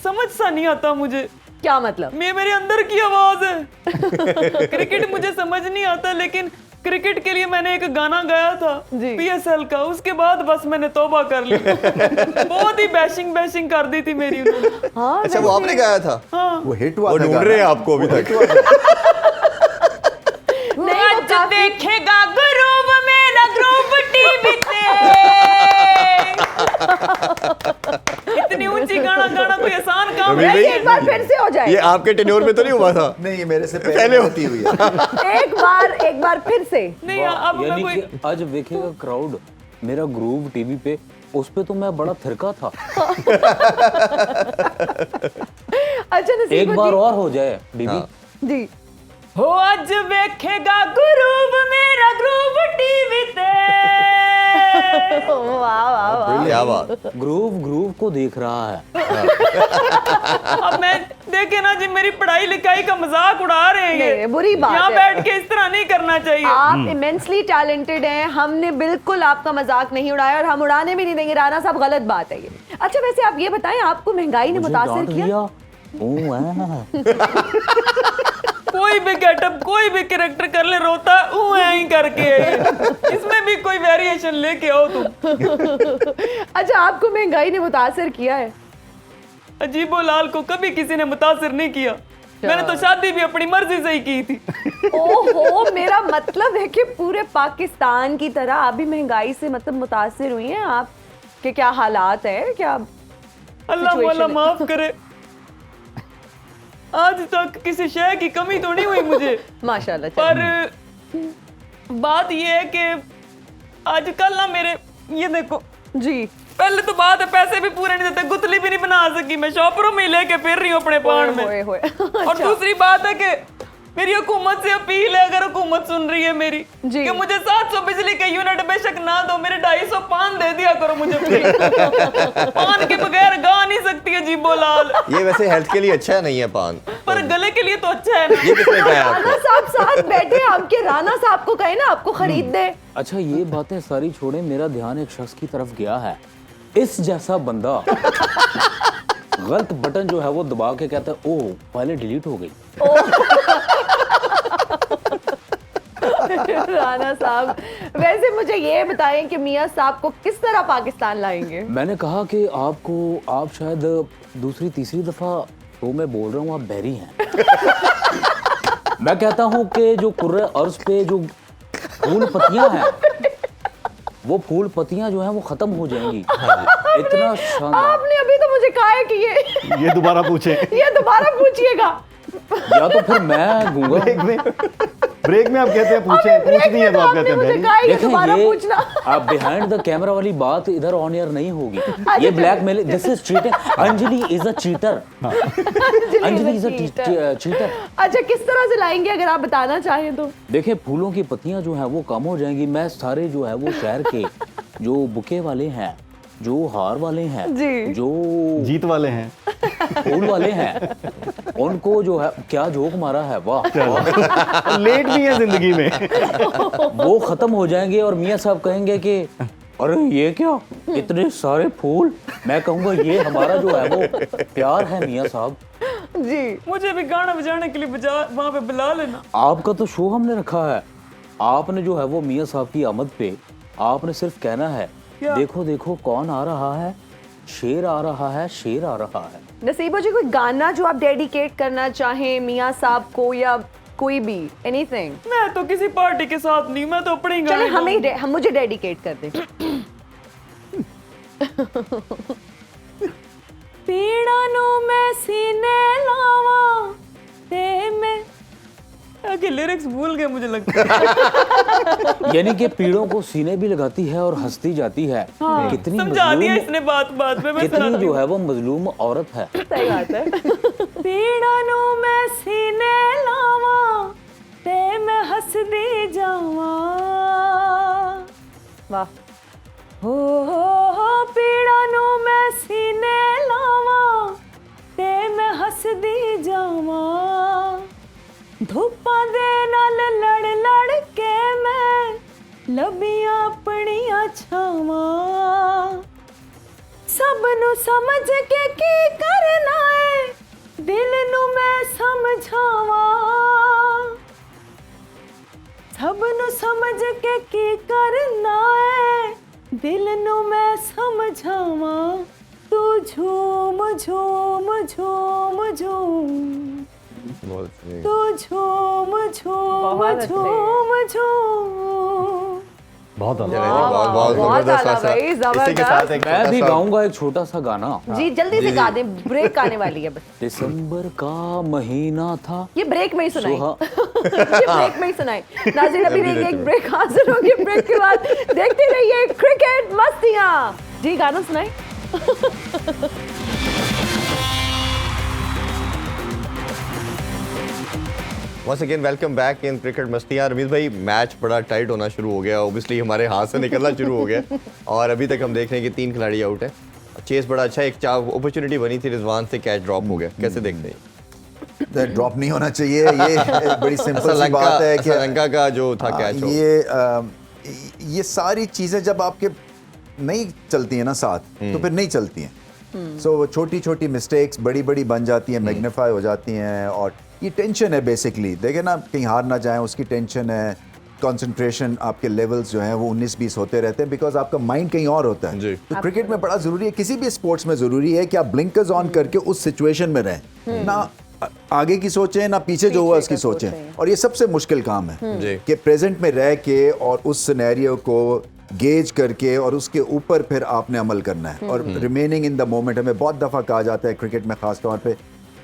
समझ सा नहीं आता मुझे। क्या मतलब? मेरे अंदर की आवाज है। क्रिकेट मुझे समझ नहीं आता, लेकिन क्रिकेट के लिए मैंने एक गाना गाया था जी। PSL का, उसके बाद बस मैंने तौबा कर ली। बहुत ही बैशिंग कर दी थी मेरी उन्होंने। हाँ, अच्छा, वो आपने गाया था? हाँ, वो हिट हुआ वो था ढूंढ गाना। रहे हैं आपको अभी तक। नहीं, वो आज काफी- देखेगा ग्रुप मेरा ग्रुप टीवी पे। इतनी ऊंची गाना कोई आसान काम रवि है? भाई, एक बार फिर से हो जाए। ये आपके टेन्योर में तो नहीं हुआ था? नहीं, ये मेरे से पहले पहले होती हुई है। एक बार फिर से। नहीं, अब मैं यानी कोई कि आज देखेगा क्राउड मेरा ग्रूव टीवी पे, उस पे तो मैं बड़ा थिरका था। अच्छा नसीब एक बार और हो जाए डीबी। जी। हो आज वेखेगा ग्रुप मेरा ग्रुप टीवी पे। वाह वाह वाह। क्या बात। ग्रूव को देख रहा है। अब मैं देखे ना जी, मेरी पढ़ाई लिखाई का मजाक उड़ा रहे हैं ये। नहीं, बुरी बात यहाँ है। बैठ के इस तरह नहीं करना चाहिए। आप इमेंसली टैलेंटेड हैं, हमने बिल्कुल आपका मजाक नहीं उड़ाया और हम उड़ाने भी नहीं देंगे। राना साहब, गलत बात है ये। अच्छा वैसे आप ये बताएं, आपको महंगाई ने मुझे मुतासिर डांट किया? दिया। कोई भी गेटअप, कोई भी कैरेक्टर कर ले, रोता ही करके। इसमें भी कोई वेरिएशन लेके आओ तुम। अच्छा, आपको महंगाई ने मुतासिर किया है? अजीबो लाल को कभी किसी ने मुतासिर नहीं किया। मैंने तो शादी भी अपनी मर्जी से ही की थी। ओहो, मेरा मतलब है कि पूरे पाकिस्तान की तरह आप भी महंगाई से मतलब मुतासिर हुई हैं। आप के क्या हालात है? क्या अल्लाह situation मौला है? माफ करे, आज तक किसी शय की कमी तो नहीं हुई मुझे। माशाल्लाह। पर बात ये है कि आजकल ना मेरे, ये देखो जी। पहले तो बात है पैसे भी पूरे नहीं देते, गुतली भी नहीं बना सकी, मैं शॉपरों में ही लेके फिर रही हूँ अपने पान में। होए, होए। और दूसरी बात है कि मेरी हुकूमत से अपील है, अगर हुकूमत सुन रही है मेरी, जी। कि मुझे 700 बिजली के यूनिट बेशक ना दो, मेरे 250 पान दे दिया करो मुझे please। पान के बगैर गा नहीं सकती है जीबो लाल, ये वैसे हेल्थ के लिए अच्छा नहीं है पान, पर गले के लिए तो अच्छा है ना। ये किसने कहा आपको? राना साहब साथ बैठे, आपके राना साहब को कहे ना आपको खरीद दे। अच्छा, ये बातें सारी छोड़े, मेरा ध्यान एक शख्स की तरफ गया है इस जैसा बंदा गलत बटन जो है वो दबा के कहता है ओह फाइलें डिलीट हो गई। राना साहब, वैसे मुझे ये बताएं कि मियां साहब को किस तरह पाकिस्तान लाएंगे? मैंने कहा कि आप शायद दूसरी तीसरी दफा तो मैं बोल रहा हूँ आप बहरी हैं। मैं कहता हूँ कि जो कुर्रे अर्ज पे जो फूल पत्तियां हैं वो फूल पत्तियां जो हैं वो खत्म हो जाएंगी। इतना शानदार। आपने अभी तो मुझे कहा है कि ये दोबारा पूछें। ये दोबारा पूछिएगा। या तो फिर मैं गूंगा। ब्रेक में आप कहते हैं पूछें, पूछनी है तो आप कहते हैं मुझे बहरी। कहा है ये देखें दोबारा ये पूछना। आप बिहाइंड द कैमरा वाली बात इधर ऑन एयर नहीं होगी। ये blackmail, this is cheating. Anjali is a cheater. Anjali is a cheater. अच्छा, किस तरह से लाएंगे अगर आप बताना चाहें तो? देखें फूलों की पत्तियां जो हैं वो कम हो जाएंगी। मैं सारे जो है वो शहर के जो बुके वाले हैं, जो हार वाले हैं, जी। जो जीत वाले हैं, फूल वाले हैं, उनको जो है क्या जोक मारा है, वाह वाह। लेट भी है जिंदगी में। वो खत्म हो जाएंगे और मियां साहब कहेंगे कि अरे ये क्या इतने सारे फूल। मैं कहूँगा ये हमारा जो है वो प्यार है मियां साहब। जी। मुझे भी गाना बजाने के लिए वहाँ पे बुला लेना। आपका तो शो हमने रखा है। आपने जो है वो मियां साहब की आमद पे आपने सिर्फ कहना है देखो देखो कौन आ रहा है, शेर आ रहा है, शेर आ रहा है। नसीबो जी, कोई गाना जो आप डेडिकेट करना चाहें मियां साहब को या कोई भी, एनीथिंग? मैं तो किसी पार्टी के साथ नहीं, मैं तो अपने ही चले गाने हम मुझे डेडिकेट कर दें। पीड़ा नु मैं सीने लावा ते मैं आगे लिरिक्स भूल गए मुझे लगता है। यानी कि पीड़ों को सीने भी लगाती है और हंसती जाती है। कितनी समझा दिया मजलूम, इसने बात में। मैं कितनी जो है वो मजलूम औरत है। सही बात है। पीड़ा नु मैं सीने लावा ते मैं हंसदी जावा। वाह। हो पीड़ा नु मैं सीने लावा ते मैं हंसदी जावा। धुप्पां दे नाल लड़ लड़ के मैं लबियां अपनियां छावां। सब नु समझ के की करना है दिल नु मैं समझावां। सब नु समझ के की करना है दिल नु मैं समझावां। तू झूम झूम झूम झूम, तू झूम झूम बहुत झूम झूम। बहुत चलिए, आला। बहुत बहुत जबरदस्त आला सा- भाई, इसी के जबरदस्त। साथ एक मैं भी छोटा सा- गाऊंगा एक छोटा सा गाना। जी जल्दी से गा दें, ब्रेक आने वाली है बस। दिसंबर का महीना था। ये ब्रेक में ही सुनाई। सुहा ये ब्रेक में ही सुनाई। नाज़रीन, अभी देखिए एक ब्रेक हाजिर होगी। ब्रेक के बाद देखते रहिए क्रिकेट मस्तियाँ। जी गाना सुनाई। Once again, welcome back in cricket मस्तियाँ। रमीज भाई, मैच बड़ा टाइट होना शुरू हो गया, ऑब्वियसली हमारे हाथ से निकलना शुरू हो गया और अभी तक हम देख रहे हैं कि 3 खिलाड़ी आउट है। चेस बड़ा अच्छा, एक अपॉर्चुनिटी बनी थी रिजवान से, कैच ड्रॉप हो गया। कैसे देखते हैं? ड्रॉप नहीं होना चाहिए, ये बड़ी सिंपल सी बात है कि श्रीलंका का जो था कैच, ये सारी चीज़ें जब आपके नहीं चलती हैं ना साथ, तो फिर नहीं चलती हैं। सो छोटी छोटी मिस्टेक्स बड़ी बड़ी बन जाती हैं, मैग्नीफाई हो जाती हैं और ये टेंशन है बेसिकली। देखें ना, कहीं हार ना जाएं उसकी टेंशन है। कंसंट्रेशन आपके लेवल्स जो हैं वो 19-20 होते रहते हैं बिकॉज आपका माइंड कहीं और होता है। जी। तो क्रिकेट में बड़ा ज़रूरी है, किसी भी स्पोर्ट्स में ज़रूरी है कि आप ब्लिंकर्स ऑन करके उस सिचुएशन में रहें, ना आगे की सोचें ना पीछे जो हुआ उसकी सोचें। और ये सबसे मुश्किल काम है जी। कि प्रेजेंट में रह के और उस सिनेरियो को गेज करके और उसके ऊपर फिर आपने अमल करना है। और रिमेनिंग इन द मोमेंट, हमें बहुत दफ़ा कहा जाता है क्रिकेट में ख़ास तौर पे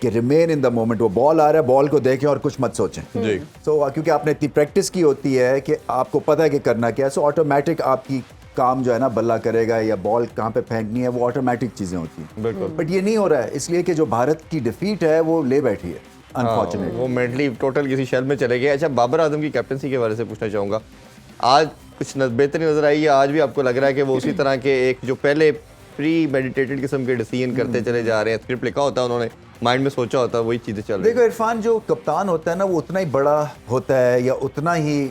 कि रिमेन इन द मोमेंट। वो बॉल आ रहा है, बॉल को देखें और कुछ मत सोचें। जी। क्योंकि आपने इतनी प्रैक्टिस की होती है कि आपको पता है कि करना क्या है। सो ऑटोमेटिक आपकी काम जो है ना बल्ला करेगा या बॉल कहाँ पे फेंकनी है, वो ऑटोमेटिक चीज़ें होती हैं। बिल्कुल। बट ये नहीं हो रहा है, इसलिए कि जो भारत की डिफीट है वो ले बैठी है अनफॉर्चुनेटली। वो मेंटली टोटल किसी शेल में चले गए। अच्छा, बाबर आजम की कैप्टनसी के बारे से पूछना चाहूँगा। आज कुछ बेहतरी नजर आई है? आज भी आपको लग रहा है कि वो उसी तरह के एक जो पहले प्री मेडिटेटेड किस्म के डिसीजन करते चले जा रहे हैं? स्क्रिप्ट लिखा होता है उन्होंने, माइंड में सोचा होता है, वही चीज़ें चल रही देखो इरफान, जो कप्तान होता है ना वो उतना ही बड़ा होता है या उतना ही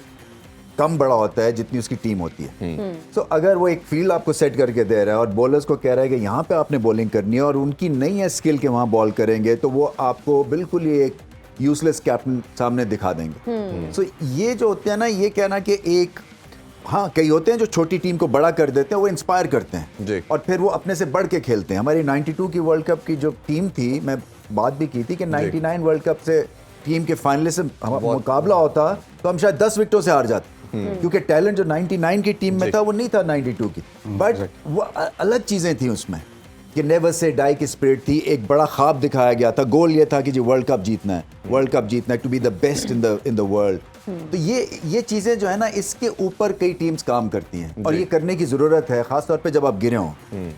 कम बड़ा होता है जितनी उसकी टीम होती है। सो अगर वो एक फील्ड आपको सेट करके दे रहा है और बॉलर्स को कह रहा है कि यहाँ पे आपने बॉलिंग करनी है और उनकी नहीं है स्किल के वहाँ बॉल करेंगे, तो वो आपको बिल्कुल ही एक यूजलेस कैप्टन सामने दिखा देंगे। सो ये जो होते हैं ना, ये कहना कि एक, हाँ कई होते हैं जो छोटी टीम को बड़ा कर देते हैं, वो इंस्पायर करते जी। हैं और फिर वो अपने से बढ़ के खेलते हैं। हमारी 92 की वर्ल्ड कप की जो टीम थी, मैं बात भी की थी कि 99 वर्ल्ड कप से टीम के फाइनलिस्ट से मुकाबला होता तो हम शायद 10 विकेटों से हार जाते, क्योंकि टैलेंट जो 99 की टीम में था वो नहीं था 92 की। बट वो अलग चीज़ें थी उसमें कि नेवर से डाई की स्पिरिट थी, एक बड़ा ख्वाब दिखाया गया था, गोल ये था कि जी वर्ल्ड कप जीतना है, वर्ल्ड कप जीतना है, to be the best in the world. तो ये चीज़ें जो है ना, इसके ऊपर कई टीम्स काम करती हैं और ये करने की ज़रूरत है, ख़ासतौर पे जब आप गिरे हों।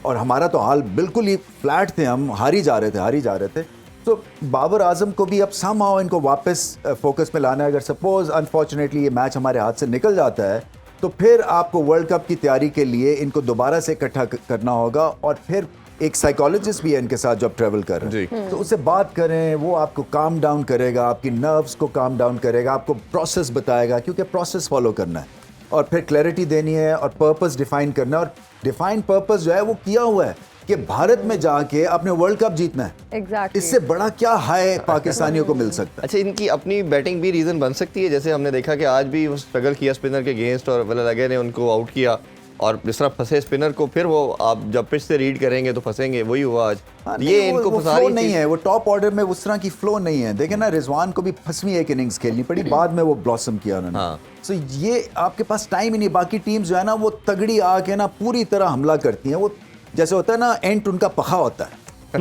और हमारा तो हाल बिल्कुल ही फ्लैट थे, हम हार ही जा रहे थे। तो बाबर आजम को भी अब समहाउ इनको वापस फोकस में लाना है। अगर सपोज अनफॉर्चुनेटली ये मैच हमारे हाथ से निकल जाता है, तो फिर आपको वर्ल्ड कप की तैयारी के लिए इनको दोबारा से इकट्ठा करना होगा और फिर एक साइकोलॉजिस्ट भी है इनके साथ जो आप ट्रैवल कर रहे हैं, तो उससे बात करें, वो आपको काम डाउन करेगा, आपकी नर्व्स को काम डाउन करेगा, आपको प्रोसेस बताएगा, क्योंकि प्रोसेस फॉलो करना है और फिर क्लैरिटी देनी है और पर्पस डिफाइन करना है। और डिफाइन पर्पस जो है वो किया हुआ है कि भारत में जाके अपने वर्ल्ड कप जीतना है। Exactly. इससे बड़ा क्या हाई पाकिस्तानियों को मिल सकता है? अच्छा, इनकी अपनी बैटिंग भी रीज़न बन सकती है। जैसे हमने देखा कि आज भी वो स्ट्रगल किया स्पिनर के अगेंस्ट और वल्लगे ने उनको आउट किया और जिस तरह फंसे स्पिनर को, फिर वो आप जब पिच से रीड करेंगे तो फंसेंगे, वही हुआ आज। ये इनको वो फंसा फ्लो रही नहीं चीज़। है, वो टॉप ऑर्डर में उस तरह की फ्लो नहीं है। देखें ना, रिजवान को भी 5वीं एक इनिंग्स खेलनी पड़ी, बाद में वो ब्लॉसम किया उन्होंने। हाँ। सो ये आपके पास टाइम ही नहीं। बाकी टीम्स जो है ना, वो तगड़ी आके ना पूरी तरह हमला करती हैं। वो जैसे होता है ना, एंट उनका पखा होता है,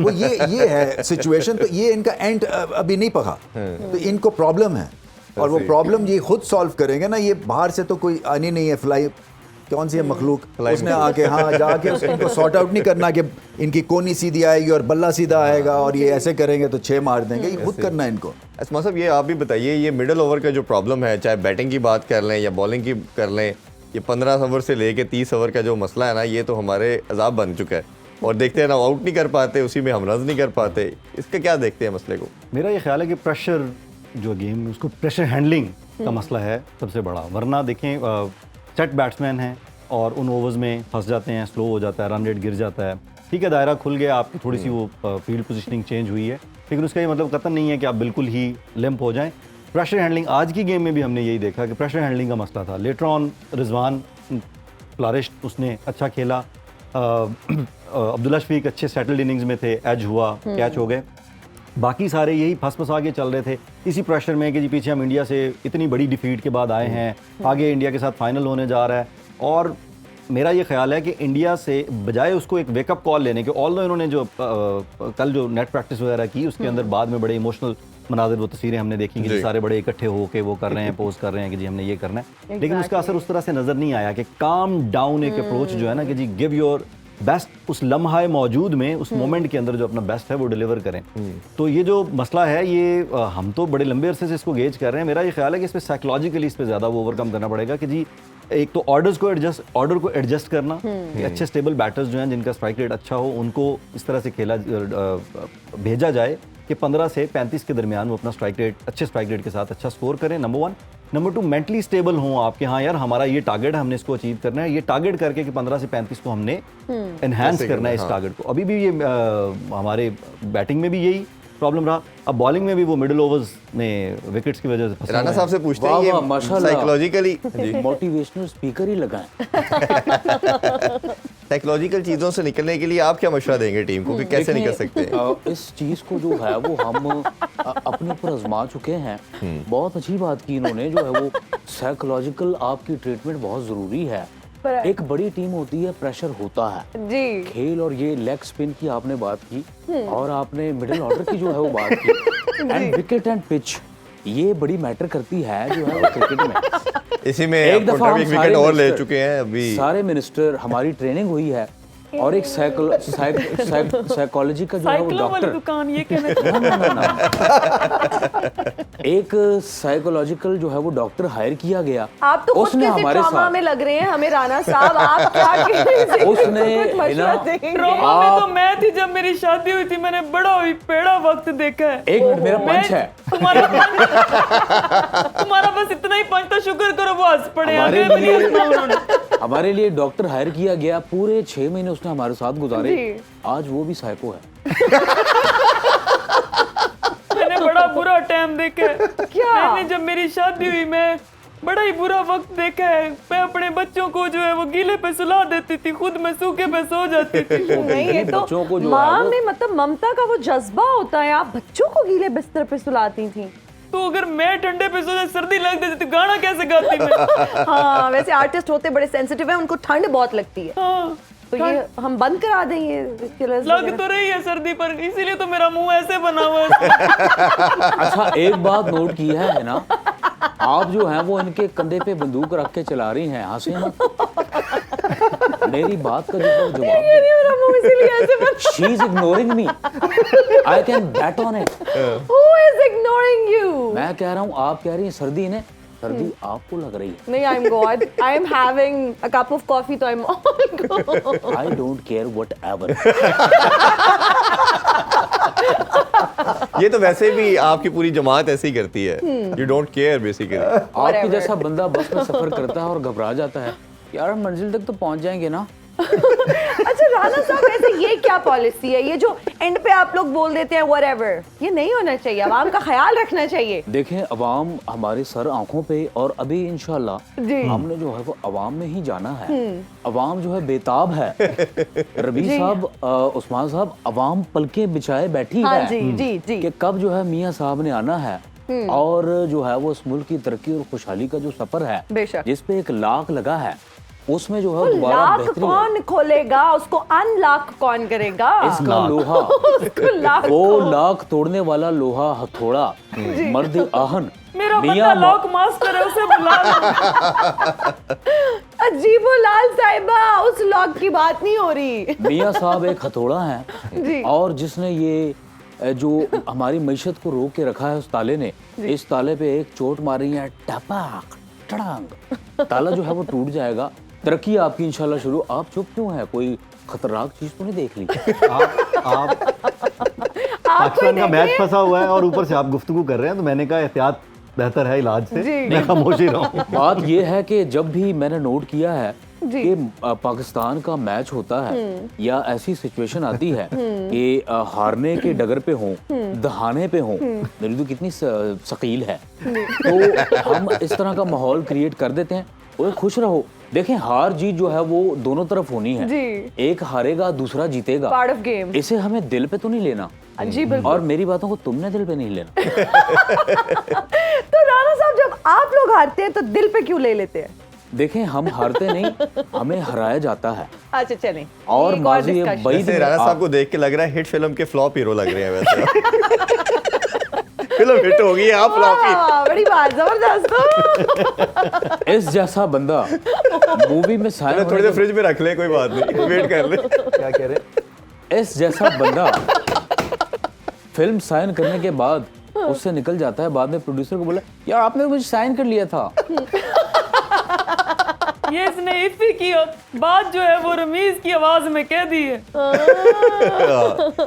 वो ये है सिचुएशन। तो ये इनका एंट अभी नहीं पखा, तो इनको प्रॉब्लम है और वो प्रॉब्लम ये खुद सॉल्व करेंगे ना। ये बाहर से तो कोई आनी नहीं है, फ्लाई कौन सी है मखलूक, उसने आके हाँ जाके इनको सॉर्ट आउट नहीं करना कि इनकी कोनी सीधी आएगी और बल्ला सीधा आएगा और ये ऐसे करेंगे तो 6 मार देंगे। ये खुद करना है इनको। असमा साहब, ये आप भी बताइए, ये मिडिल ओवर का जो प्रॉब्लम है, चाहे बैटिंग की बात कर लें या बॉलिंग की कर लें, ये 15 ओवर से लेके 30 ओवर का जो मसला है ना, ये तो हमारे अजाब बन चुका है। और देखते हैं ना, आउट नहीं कर पाते, उसी में हम रन नहीं कर पाते। इसका क्या देखते हैं मसले को? मेरा ये ख्याल है कि प्रेशर जो गेम में, उसको प्रेशर हैंडलिंग का मसला है सबसे बड़ा। वरना देखें, सेट बैट्समैन हैं और उन ओवर्स में फंस जाते हैं, स्लो हो जाता है, रन रेट गिर जाता है। ठीक है, दायरा खुल गया, आपकी थोड़ी सी वो फील्ड पोजीशनिंग चेंज हुई है, लेकिन उसका ये मतलब कतई नहीं है कि आप बिल्कुल ही लिम्प हो जाएं। प्रेशर हैंडलिंग आज की गेम में भी हमने यही देखा कि प्रेशर हैंडलिंग का मसला था। लेटर ऑन रिजवान फ्लरिश, उसने अच्छा खेला। अब्दुल्ला शफीक अच्छे सेटल्ड इनिंग्स में थे, एज हुआ, कैच हो गए। बाकी सारे यही फंस आगे चल रहे थे इसी प्रेशर में कि जी पीछे हम इंडिया से इतनी बड़ी डिफीट के बाद आए हैं, आगे इंडिया के साथ फाइनल होने जा रहा है। और मेरा ये ख्याल है कि इंडिया से बजाय उसको एक वेकअप कॉल लेने के, ऑल दो इन्होंने जो कल जो नेट प्रैक्टिस वगैरह की, उसके अंदर बाद में बड़े इमोशनल मनाजिर, वो तस्वीरें हमने देखी कि सारे बड़े इकट्ठे होके वो कर रहे हैं, पोज कर रहे हैं कि जी हमने ये करना है, लेकिन उसका असर उस तरह से नज़र नहीं आया कि काम डाउन एक अप्रोच जो है ना कि जी गिव योर बेस्ट, उस लम्हा मौजूद में, उस मोमेंट के अंदर जो अपना बेस्ट है वो डिलीवर करें। तो ये जो मसला है, ये हम तो बड़े लंबे अरसे से इसको गेज कर रहे हैं। मेरा ये ख्याल है कि इस पर साइकोलॉजिकली इस पर ज़्यादा वो ओवरकम करना पड़ेगा कि जी एक तो ऑर्डर को एडजस्ट करना, कि अच्छे स्टेबल बैटर्स जो हैं जिनका स्ट्राइक रेट अच्छा हो, उनको इस तरह से खेला भेजा जाए कि 15 से 35 के दरमियान वो अपना स्ट्राइक रेट, अच्छे स्ट्राइक रेट के साथ अच्छा स्कोर करें, नंबर 1। नंबर 2, मेंटली स्टेबल हों आपके, हाँ यार हमारा ये टारगेट है, हमने इसको अचीव करना है, ये टारगेट करके कि 15 से 35 को हमने एनहांस करना है इस टारगेट को। अभी भी ये हमारे बैटिंग में भी यही प्रॉब्लम रहा। अब बॉलिंग में भी वो मिडिल ओवर्स में विकेट्स की वजह से फंसे राणा हुए साहब हैं। से पूछते हैं, ये साइकोलॉजिकली मोटिवेशनल स्पीकर ही लगाएं। साइकोलॉजिकल चीज़ों से निकलने के लिए आप क्या मशवरा देंगे टीम को कि कैसे निकल सकते हैं? इस चीज़ को जो है वो हम अपने ऊपर आजमा चुके हैं। बहुत अच्छी बात की इन्होंने, जो है वो साइकोलॉजिकल आपकी ट्रीटमेंट बहुत ज़रूरी है। एक बड़ी टीम होती है, प्रेशर होता है जी। खेल, और ये लेग स्पिन की आपने बात की और आपने मिडिल ऑर्डर की जो है वो बात की, एंड विकेट एंड पिच, ये बड़ी मैटर करती है जो है वो क्रिकेट में। इसी में एक दफा हम एक विकेट और ले चुके हैं अभी, सारे मिनिस्टर, हमारी ट्रेनिंग हुई है और एक साइकोलॉजी का जो है वो डॉक्टर, दुकान ये कहना एक साइकोलॉजिकल जो है वो डॉक्टर हायर किया गया। आप तो खुद किसी ट्रॉमा में लग रहे हैं हमें राणा साहब, आप क्या कह रहे हैं? उसने कुछ मशवरा देंगे? ट्रॉमा में तो मैं थी जब मेरी शादी हुई थी, मैंने बड़ा हुई पेड़ा वक्त देखा है। एक मिनट, मेरा पंच है, तुम्हारा बस इतना ही पंच था, शुक्र करो वो हंस पड़े। हमारे आगे भी नहीं हंसना लिए उन्होंने। हमारे लिए डॉक्टर हायर किया गया, पूरे 6 महीने उसने हमारे साथ गुजारे। जी। आज वो भी साइको है। मैंने बड़ा बुरा टाइम देखा है। क्या? मैंने जब मेरी शादी हुई, मैं बड़ा ही बुरा वक्त देखा है। मैं अपने बच्चों को जो है वो गीले पे सुला देती थी, खुद मैं सूखे पे सो जाती थी। नहीं, ये तो बच्चों को जो है माँ वो- में मतलब ममता का वो जज्बा होता है। आप बच्चों को गीले बिस्तर पे सुलाती थी। तो अगर मैं ठंडे पे सो जाती, सर्दी लग जाती तो गाना कैसे गाती मैं? हाँ, वैसे आर्टिस्ट होते बड़े सेंसिटिव है, उनको ठंड बहुत लगती है। हाँ, तो ये हम बंद करा दें ये killers लग वगैरह? तो रही है सर्दी पर, इसीलिए तो मेरा मुंह ऐसे बना हुआ है। अच्छा, एक बात नोट की है ना, आप जो है वो इनके कंधे पे बंदूक रख के चला रही हैं, हंसे मत। मेरी बात का जवाब ये नहीं, मेरा मुंह इसीलिए ऐसे बना। She is ignoring me, I can bat on it. Who is ignoring you? मैं कह रहा हूँ, आप कह रही हैं सर्दी ने, सर्दी आपको लग रही है। नहीं, I'm good. I'm having a cup of coffee, तो I'm all good. I don't care what ever. ये तो वैसे भी आपकी पूरी जमात ऐसी करती है, यू डोंट केयर बेसिकली। आपके जैसा बंदा बस में सफर करता है और घबरा जाता है, यार हम मंजिल तक तो पहुंच जाएंगे ना। अच्छा राणा साहब, ऐसे ये क्या पॉलिसी है, ये जो एंड पे आप लोग बोल देते हैं whatever, ये नहीं होना चाहिए। आवाम का ख्याल रखना चाहिए। देखें, अवाम हमारे सर आंखों पे, और अभी इंशाल्लाह जी। हमने जो है वो अवाम में ही जाना है। अवाम जो है बेताब है। रबी साहब, उस्मान साहब, अवाम पलके बिछाए बैठी हाँ है जी, जी, जी। कि कब जो है मियां साहब ने आना है और जो है वो इस मुल्क की तरक्की और खुशहाली का जो सफर है, बेशक। जिसपे एक लाख लगा है, उसमें जो है दोबारा लाख बेहतरी कौन खोलेगा, उसको अनलॉक कौन करेगा? इसका लोहा, उसको लाख वो लाख तोड़ने वाला लोहा हथौड़ा, मर्द आहन, मेरा बंदा मियां लॉक मास्टर है, उसे बुला लो। अजीबो लाल साहिबा, उस लॉक की बात नहीं हो रही। मियां साहब एक हथौड़ा जी। है, और जिसने ये जो हमारी मईशत को रोक के रखा है, उस ताले ने इस ताले पे एक चोट मारी है, टपाक टड़ांग, ताला जो है वो टूट जाएगा। तरक्की आपकी इंशाल्लाह शुरू। आप चुप क्यों है, कोई खतरनाक चीज तो नहीं देख ली? आप पाकिस्तान का मैच फंसा हुआ है और ऊपर से आप गुफ्तगू कर रहे हैं, तो मैंने कहा एहतियात बेहतर है इलाज से, मैं खामोश ही रहूं। बात ये है कि जब भी मैंने नोट किया है कि पाकिस्तान का मैच होता है या ऐसी सिचुएशन आती है कि हारने के डगर पे हों, दहाने पे हों, मेरी तो कितनी सकील है, तो हम इस तरह का माहौल क्रिएट कर देते हैं। और खुश रहो। देखें, हार जीत जो है वो दोनों तरफ होनी है। जी। एक हारेगा, दूसरा जीतेगा। Part of game. इसे हमें दिल पे तो नहीं लेना, जी बिल्कुल। और मेरी बातों को तुमने दिल पे नहीं लेना। तो राणा साहब, जब आप लोग हारते हैं तो दिल पे क्यों ले लेते हैं? देखें, हम हारते नहीं, हमें हराया जाता है। अच्छा चलें, और एक माजी discussion। बईद वैसे में राणा साहब को देख के लग रहा है हिट फिल्म के फ्लॉप हीरो लग रहे हैं वैसे। फिल्म हिट हो गई है, आप फ्लॉप ही। वाह, बड़ी बात, जबरदस्त। इस जैसा बंदा मूवी में साइन थोड़ी होने देर के, फ्रिज में रख ले, कोई बात नहीं, वेट कर ले। क्या कह रहे, इस जैसा बंदा फिल्म साइन करने के बाद उससे निकल जाता है, बाद में प्रोड्यूसर को बोला, यार आपने मुझे साइन कर लिया था। ये इसने इफ़ी की बात जो है वो रमीज की आवाज में कह दी है।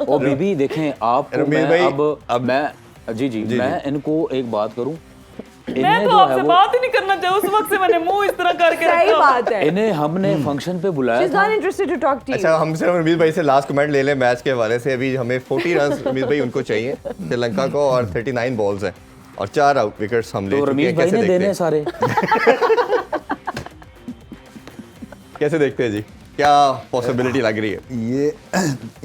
ओ बीबी, देखें आपको रमीज मैं भाई, अब मैं जी, मैं इनको एक बात करूं, मैं इन्हें तो जो है आपसे वो, बात ही नहीं करना चाहिए, उस वक्त से मैंने मुंह इस तरह करके सही रखा। बात है। इन्हें हमने फंक्शन पे बुलाया She's था। not interested to talk to you. अच्छा, हम सिर्फ रमीज भाई से लास्ट कमेंट ले लें मैच के हवाले से। अभी हमें 40 रन रमीज भाई उनको चाहिए श्रीलंका को, और 39 बॉल्स हैं और 4 विकेट्स हम ले तो चुके रमीज हैं। भाई कैसे ने देखते देने हैं? सारे। कैसे देखते हैं जी, क्या पॉसिबिलिटी लग रही है? ये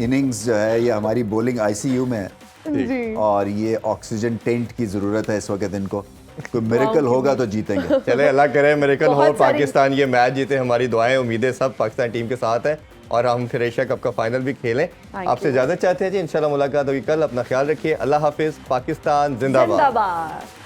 इनिंग्स जो है ये हमारी बॉलिंग आईसीयू में है, जी। और ये ऑक्सीजन टेंट की ज़रूरत है इस वक्त इनको। कोई मिरेकल होगा तो जीतेंगे। चले, अल्लाह करे मिरेकल हो, बहुत सारी- पाकिस्तान ये मैच जीते। हमारी दुआएं उम्मीदें सब पाकिस्तान टीम के साथ है, और हम फिर एशिया कप का फाइनल भी खेलें। Thank आपसे you. इजाजत चाहते हैं जी, इंशाल्लाह मुलाकात होगी कल। अपना ख्याल रखिए, अल्लाह हाफिज, पाकिस्तान जिंदाबाद। जिंदाबाद।